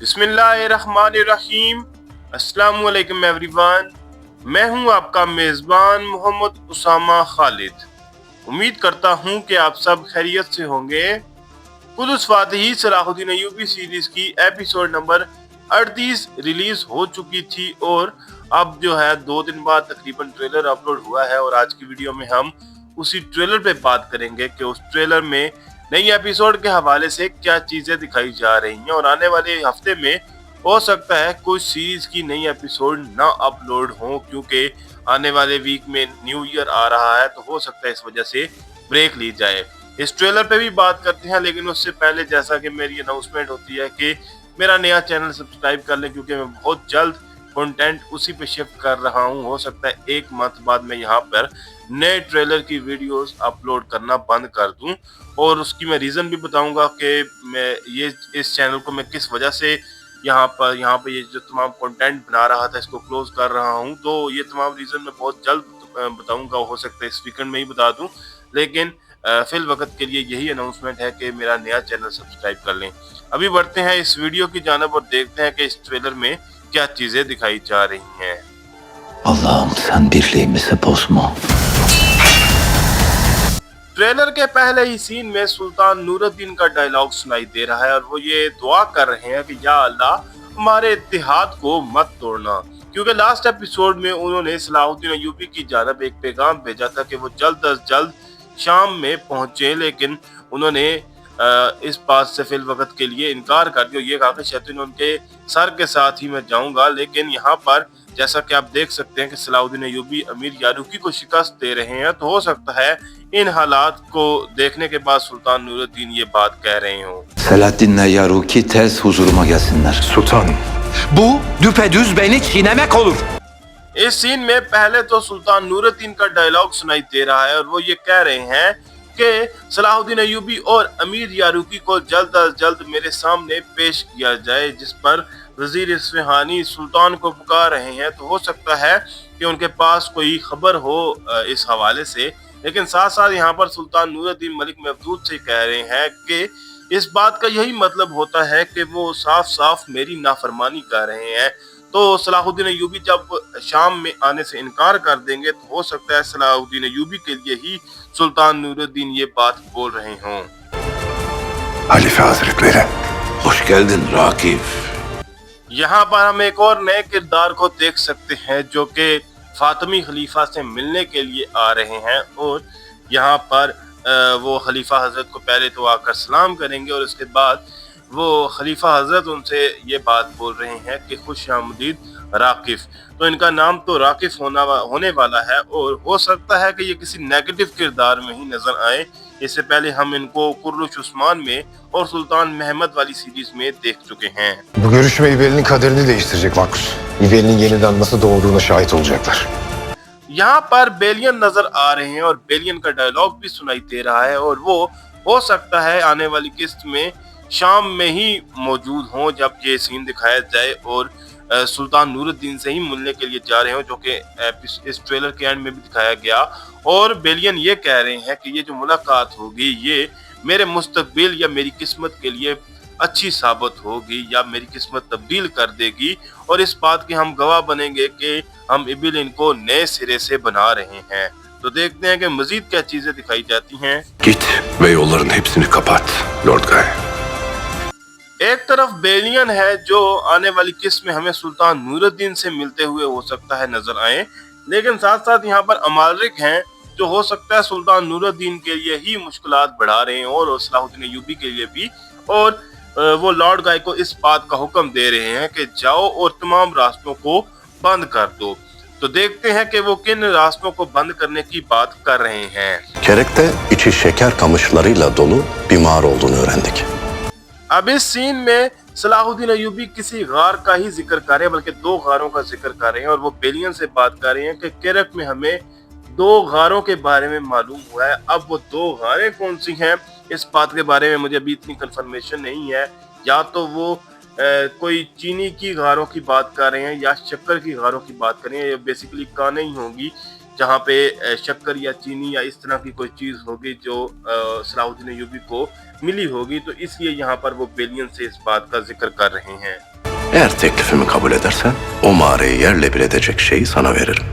बिस्मिल्लाहिर्रहमानिर्रहीम। अस्सलाम वालेकुम एवरीवन। मैं हूं आपका मेज़बान मोहम्मद उसामा खालिद। उम्मीद करता हूं कि आप सब खैरियत से होंगे। कुदस फातिही सलाहुद्दीन अय्यूबी सीरीज की एपिसोड नंबर 38 रिलीज हो चुकी थी और अब जो है 2 दिन बाद तकरीबन ट्रेलर अपलोड हुआ है और आज की वीडियो में हम उसी ट्रेलर पे बात करेंगे कि उस ट्रेलर में नई एपिसोड के हवाले से क्या चीजें दिखाई जा रही हैं और आने वाले हफ्ते में हो सकता है कुछ सीरीज की नई एपिसोड ना अपलोड हो क्योंकि आने वाले वीक में न्यू ईयर आ रहा है, तो हो सकता है इस वजह से ब्रेक ली जाए। इस ट्रेलर पे भी बात करते हैं, लेकिन उससे पहले जैसा कि मेरी अनाउंसमेंट होती है कि मेरा नया चैनल सब्सक्राइब कर लें क्योंकि मैं बहुत जल्द कंटेंट उसी पे शिफ्ट कर रहा हूं। हो सकता है 1 मंथ बाद मैं यहाँ पर नए ट्रेलर की वीडियोस अपलोड करना बंद कर दूं और उसकी मैं रीज़न भी बताऊंगा कि मैं ये इस चैनल को मैं किस वजह से यहाँ पे ये जो तमाम कंटेंट बना रहा था इसको क्लोज कर रहा हूँ। तो ये तमाम रीज़न मैं बहुत जल्द बताऊंगा, हो सकता है इस वीकेंड में ही बता दूं, लेकिन फिल वक्त के लिए यही अनाउंसमेंट है कि मेरा नया चैनल सब्सक्राइब कर लें। अभी बढ़ते हैं इस वीडियो की जानिब और देखते हैं कि इस ट्रेलर में क्या चीजें दिखाई जा रही हैं। Allah'ım sen birliğimizi bozma. Trailer के पहले ही सीन में सुल्तान नूरुद्दीन का डायलॉग सुनाई दे रहा है और वो ये दुआ कर रहे हैं कि या अल्लाह हमारे इत्तेहाद को मत तोड़ना, क्योंकि लास्ट एपिसोड में उन्होंने सलाहुद्दीन अय्यूबी की जानब एक पैगाम भेजा था कि वो जल्द अज जल्द शाम में पहुंचे, लेकिन उन्होंने इस बात से फिल वक्त के लिए इनकार कर दिया। ये कहा कि शैतान उनके सर के साथ ही मैं जाऊंगा, लेकिन यहाँ पर जैसा कि आप देख सकते हैं कि सलाहुद्दीन अय्यूबी अमीर यारूकी को शिकस्त दे रहे हैं, तो हो सकता है इन हालात को देखने के बाद सुल्तान नूरुद्दीन ये बात कह रहे हों। Selahattin'le Yaruki tez huzuruma gelsinler. Sultanım, bu düpedüz beni çiğnemek olur. इस सीन में पहले तो सुल्तान नूरुद्दीन का डायलॉग सुनाई दे रहा है और वो ये कह रहे हैं कि सलाहुद्दीन अय्यूबी और अमीर यारूकी को जल्द अज जल्द मेरे सामने पेश किया जाए, जिस पर वजीर इस्फहानी सुल्तान को पुकार रहे हैं। तो हो सकता है कि उनके पास कोई खबर हो इस हवाले से, लेकिन साथ साथ यहाँ पर सुल्तान नूरुद्दीन मलिक महफूज से कह रहे हैं कि इस बात का यही मतलब होता है कि वो साफ साफ मेरी नाफरमानी कर रहे हैं। तो सलाहुद्दीन अय्यूबी जब शाम में आने से इनकार कर देंगे तो हो सकता है सलाहुद्दीन अय्यूबी के लिए ही सुल्तान नूरुद्दीन ये बात बोल रहे हों। Halife Hazretleri. Hoş geldin Rakif. यहाँ पर हम एक और नए किरदार को देख सकते हैं जो कि फातिमी खलीफा से मिलने के लिए आ रहे हैं और यहाँ पर वो खलीफा हजरत को पहले तो आकर सलाम करेंगे और उसके बाद वो खलीफा हजरत उनसे ये बात बोल रहे हैं कि खुश आमदीद राकिफ। तो इनका नाम तो राकिफ होने वाला है और हो सकता है कि ये किसी नेगेटिव किरदार में ही नजर आए। इससे पहले हम इनको कुर्रुश उस्मान में और सुल्तान महमद वाली सीरीज में देख चुके हैं। Bu görüşme İbeli'nin kaderini değiştirecek Markus. İbeli'nin yeniden nasıl doğduğuna şahit olacaklar. यहाँ पर बेलियन नजर आ रहे हैं और बेलियन का डायलॉग भी सुनाई दे रहा है और वो हो सकता है आने वाली किस्त में शाम में ही मौजूद हों जब ये सीन दिखाया जाए और सुल्तान नूरुद्दीन से ही मिलने के लिए जा रहे हो, जो कि इस ट्रेलर के एंड में भी दिखाया गया। और बेलियन ये कह रहे हैं कि ये जो मुलाकात होगी ये मेरे मुस्तकबिल या मेरी किस्मत के लिए अच्छी साबित होगी या मेरी किस्मत तब्दील कर देगी और इस बात के हम गवाह बनेंगे कि हम इबिलिन को नए सिरे से बना रहे हैं। तो देखते हैं कि मजीद क्या चीजें दिखाई जाती हैं। Git ve yolların hepsini kapat Lord Guy. एक तरफ बेलियन है जो आने वाली किस्त में हमें सुल्तान नूरुद्दीन से मिलते हुए हो सकता है नजर आए, लेकिन साथ साथ यहाँ पर अमालिक हैं जो हो सकता है सुल्तान नूरुद्दीन के लिए ही मुश्किलात बढ़ा रहे हैं और सलाहुद्दीन अय्यूबी के लिए भी। और वो लॉर्ड गाय को इस बात का हुक्म दे रहे हैं कि जाओ और तमाम रास्तों को बंद कर दो। तो देखते हैं कि वो किन रास्तों को बंद करने की बात कर रहे हैं। Kerek'te içi şeker kamışlarıyla dolu bir mağara olduğunu öğrendik. अब इस सीन में सलाहुद्दीन अय्यूबी किसी गार का ही जिक्र कर रहे हैं, बल्कि 2 गारों का जिक्र कर रहे हैं और वो बेलियन से बात कर रहे हैं कि केरक में हमें 2 गारों के बारे में मालूम हुआ है। अब वो 2 गारें कौन सी हैं इस बात के बारे में मुझे अभी इतनी कंफर्मेशन नहीं है। या तो वो कोई चीनी की गारों की बात कर रहे हैं या शक्कर की गारों की बात कर रहे हैं, ये बेसिकली कानें ही होंगी जहाँ पे शक्कर या चीनी या इस तरह की कोई चीज़ होगी जो सलाहुद्दीन अय्यूबी को मिली होगी, तो इसलिए यहाँ पर वो बेलियन से इस बात का जिक्र कर रहे हैं। Eğer teklifimi kabul edersen o mağarayı yerle bir edecek şeyi sana veririm.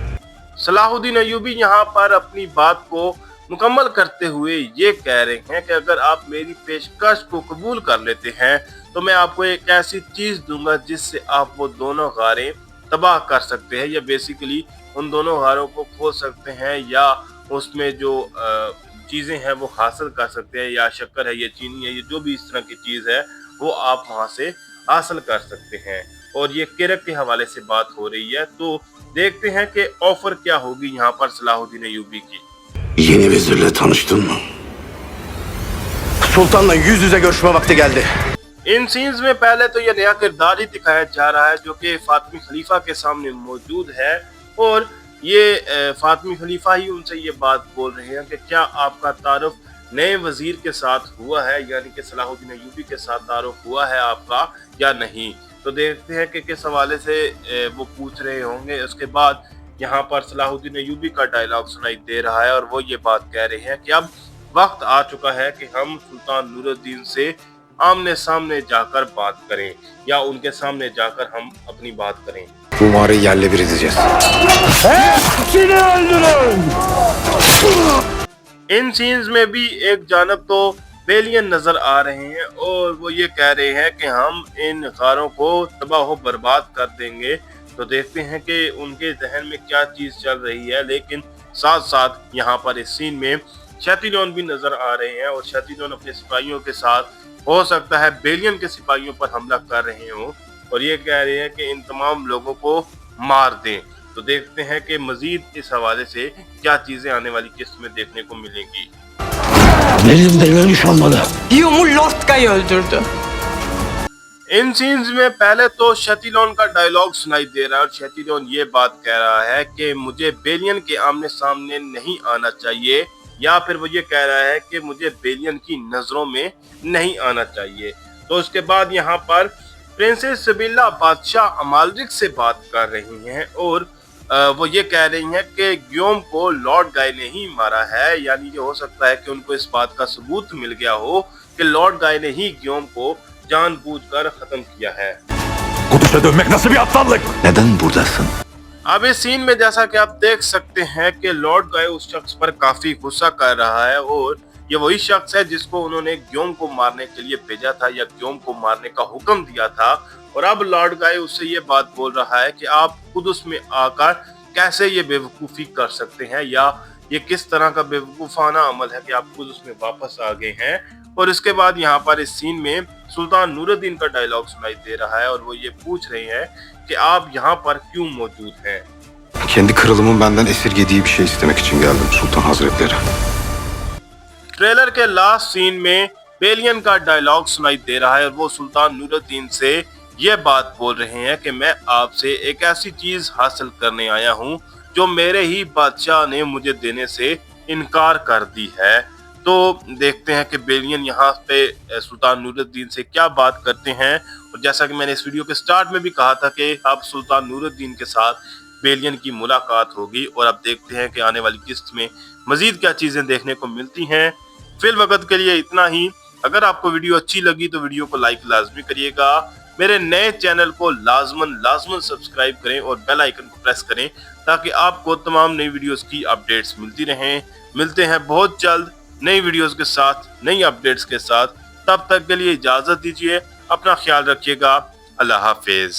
Salahuddin Ayyubi यहाँ पर अपनी बात को मुकम्मल करते हुए ये कह रहे हैं कि अगर आप मेरी पेशकश को कबूल कर लेते हैं तो मैं आपको एक ऐसी चीज़ दूंगा जिससे आप वो दोनों गारें तबाह कर सकते हैं, या बेसिकली उन दोनों गारों को खोल सकते हैं, या उसमें जो चीज़ें हैं वो हासिल कर सकते हैं, या शक्कर है, ये चीनी है, ये जो भी इस तरह की चीज़ है वो आप वहाँ से हासिल कर सकते हैं। और ये किरक के हवाले से बात हो रही है, तो देखते हैं कि ऑफर क्या होगी यहाँ पर सलाहुद्दीन अय्यूबी की। Yeni vezirle tanıştın mı? Sultanla yüz yüze görüşme vakti geldi. इन सीन्स में पहले तो ये नया किरदार ही दिखाया जा रहा है जो कि फातिमी खलीफा के सामने मौजूद है, और ये फातिमी खलीफा ही उनसे ये बात बोल रहे हैं कि क्या आपका तारुफ नए वजीर के साथ हुआ है, यानी कि सलाहुद्दीन अय्यूबी के साथ तारुफ हुआ है आपका या नहीं। तो देखते हैं कि किस हवाले से वो पूछ रहे होंगे। उसके बाद यहाँ पर सलाहुद्दीन अय्यूबी का डायलॉग सुनाई दे रहा है और वो ये बात कह रहे हैं कि अब वक्त आ चुका है कि हम सुल्तान नूरुद्दीन से आमने सामने जाकर बात करें, या उनके सामने जाकर हम अपनी बात करें। Bu mağarayı yerle bir edeceğiz. इन सीन्स में भी एक जानब तो बेलियन नजर आ रहे हैं और वो ये कह रहे हैं कि हम इन गारों को तबाह बर्बाद कर देंगे। तो देखते हैं कि उनके जहन में क्या चीज़ चल रही है, लेकिन साथ साथ यहाँ पर इस सीन में शैतान भी नजर आ रहे हैं, और शैतान अपने सिपाहियों के साथ हो सकता है बेलियन के सिपाहियों पर हमला कर रहे हों, और ये कह रहे हैं कि इन तमाम लोगों को मार दें। तो देखते हैं कि मजीद इस हवाले से क्या चीज़ें आने वाली किस्त में देखने को मिलेंगी। Benim de görüş olmalı. Yumu Lordka'yı öldürdü. इन सीन्स में पहले तो शैतान का डायलॉग सुनाई दे रहा है, और शैतान ये बात कह रहा है कि मुझे बेलियन के आमने सामने नहीं आना चाहिए, या फिर वो ये कह रहा है कि मुझे बेलियन की नज़रों में नहीं आना चाहिए। तो उसके बाद यहाँ पर प्रिंसेस सबिल्ला बादशाह अमालरिक से बात कर रही हैं, और वो ये कह रही हैं कि गियोम को लॉर्ड गाय ने ही मारा है, यानी ये हो सकता है कि उनको इस बात का सबूत मिल गया हो कि लॉर्ड गाय ने ही गियोम को जानबूझकर खत्म किया है। Kudüs'e dönmek nasıl bir aptallık? Neden buradasın? अब इस सीन में जैसा कि आप देख सकते हैं कि लॉर्ड गाय उस शख्स पर काफी गुस्सा कर रहा है, और ये वही शख्स है जिसको उन्होंने गियोम को मारने के लिए भेजा था, या गियोम को मारने का हुक्म दिया था। और अब लॉर्ड गाय उससे ये बात बोल रहा है कि आप कुदुस में आकर कैसे ये बेवकूफ़ी कर सकते हैं, या ये किस तरह का बेवकूफ़ाना अमल है कि आप कुदुस में वापस आ गए हैं। और इसके बाद यहाँ पर इस सीन में सुल्तान नूरुद्दीन का डायलॉग सुनाई दे रहा है, और वो ये पूछ रहे हैं कि आप यहाँ पर क्यों मौजूद हैं। Kendi kralımın benden esirgediği bir şey istemek için geldim Sultan Hazretleri. Trailer के लास्ट सीन में बेलियन का डायलॉग सुनाई दे रहा है, और वो सुल्तान नूरुद्दीन से ये बात बोल रहे हैं कि मैं आपसे एक ऐसी चीज़ हासिल करने आया हूँ जो मेरे ही बादशाह ने मुझे देने से इनकार कर दी है। तो देखते हैं कि बेलियन यहाँ पे सुल्तान नूरुद्दीन से क्या बात करते हैं। और जैसा कि मैंने इस वीडियो के स्टार्ट में भी कहा था कि अब सुल्तान नूरुद्दीन के साथ बेलियन की मुलाकात होगी, और अब देखते हैं कि आने वाली किस्त में मजीद क्या चीज़ें देखने को मिलती हैं। फिल वक्त के लिए इतना ही। अगर आपको वीडियो अच्छी लगी तो वीडियो को लाइक लाजमी करिएगा, मेरे नए चैनल को लाजमन सब्सक्राइब करें और बेल आइकन को प्रेस करें ताकि आपको तमाम नई वीडियोस की अपडेट्स मिलती रहें। मिलते हैं बहुत जल्द नई वीडियोस के साथ, नई अपडेट्स के साथ। तब तक के लिए इजाज़त दीजिए, अपना ख्याल रखिएगा। अल्लाह हाफिज़।